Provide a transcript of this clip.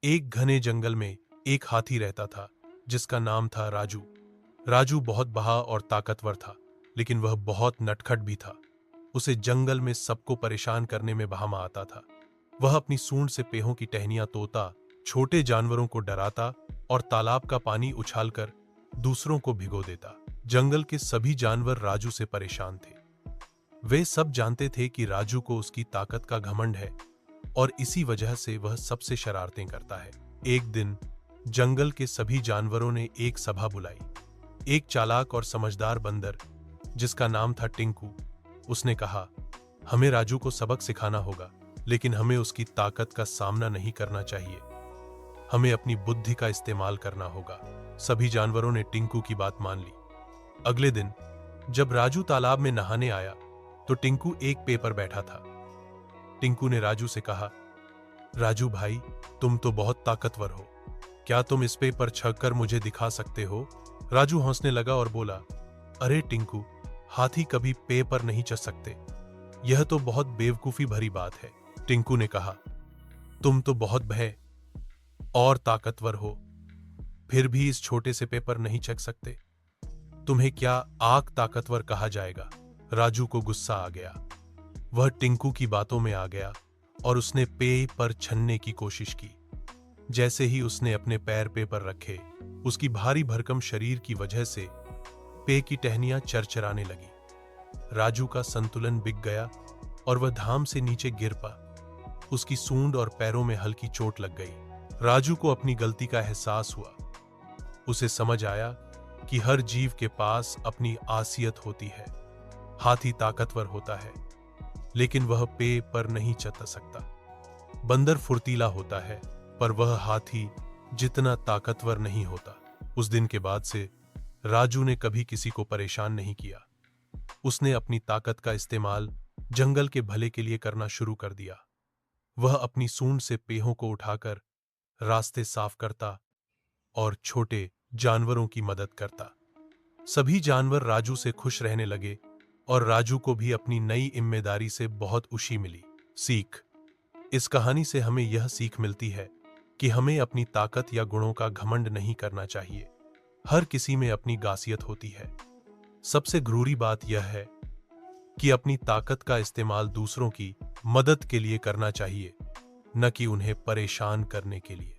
एक घने जंगल में एक हाथी रहता था जिसका नाम था राजू। राजू बहुत बहा और ताकतवर था, लेकिन वह बहुत नटखट भी था। उसे जंगल में सबको परेशान करने में बहामा आता था। वह अपनी सूंड से पेहों की टहनियां तोड़ता, छोटे जानवरों को डराता और तालाब का पानी उछालकर दूसरों को भिगो देता। जंगल के सभी जानवर राजू से परेशान थे। वे सब जानते थे कि राजू को उसकी ताकत का घमंड है और इसी वजह से वह सबसे शरारतें करता है। एक दिन जंगल के सभी जानवरों ने एक सभा बुलाई। एक चालाक और समझदार बंदर जिसका नाम था टिंकू, उसने कहा, हमें राजू को सबक सिखाना होगा, लेकिन हमें उसकी ताकत का सामना नहीं करना चाहिए। हमें अपनी बुद्धि का इस्तेमाल करना होगा। सभी जानवरों ने टिंकू की बात मान ली। अगले दिन जब राजू तालाब में नहाने आया तो टिंकू एक पे पर बैठा था। टिंकू ने राजू से कहा, राजू भाई, तुम तो बहुत ताकतवर हो, क्या तुम इस पे पर छककर मुझे दिखा सकते हो? राजू हंसने लगा और बोला, अरे टिंकू, हाथी कभी पे पर नहीं चढ़ सकते, यह तो बहुत बेवकूफी भरी बात है। टिंकू ने कहा, तुम तो बहुत भय और ताकतवर हो, फिर भी इस छोटे से पे पर नहीं चढ़ सकते, तुम्हें क्या आग ताकतवर कहा जाएगा? राजू को गुस्सा आ गया। वह टिंकू की बातों में आ गया और उसने पे पर छनने की कोशिश की। जैसे ही उसने अपने पैर पे पर रखे, उसकी भारी भरकम शरीर की वजह से पे की टहनियां चरचराने लगी। राजू का संतुलन बिगड़ गया और वह धाम से नीचे गिर पड़ा। उसकी सूंड और पैरों में हल्की चोट लग गई। राजू को अपनी गलती का एहसास हुआ। उसे समझ आया कि हर जीव के पास अपनी आसियत होती है। हाथी ताकतवर होता है, लेकिन वह पे पर नहीं चढ़ सकता। बंदर फुर्तीला होता है, पर वह हाथी जितना ताकतवर नहीं होता। उस दिन के बाद से राजू ने कभी किसी को परेशान नहीं किया। उसने अपनी ताकत का इस्तेमाल जंगल के भले के लिए करना शुरू कर दिया। वह अपनी सूंड से पेहों को उठाकर रास्ते साफ करता और छोटे जानवरों की मदद करता। सभी जानवर राजू से खुश रहने लगे और राजू को भी अपनी नई जिम्मेदारी से बहुत खुशी मिली। सीख: इस कहानी से हमें यह सीख मिलती है कि हमें अपनी ताकत या गुणों का घमंड नहीं करना चाहिए। हर किसी में अपनी खासियत होती है। सबसे जरूरी बात यह है कि अपनी ताकत का इस्तेमाल दूसरों की मदद के लिए करना चाहिए, न कि उन्हें परेशान करने के लिए।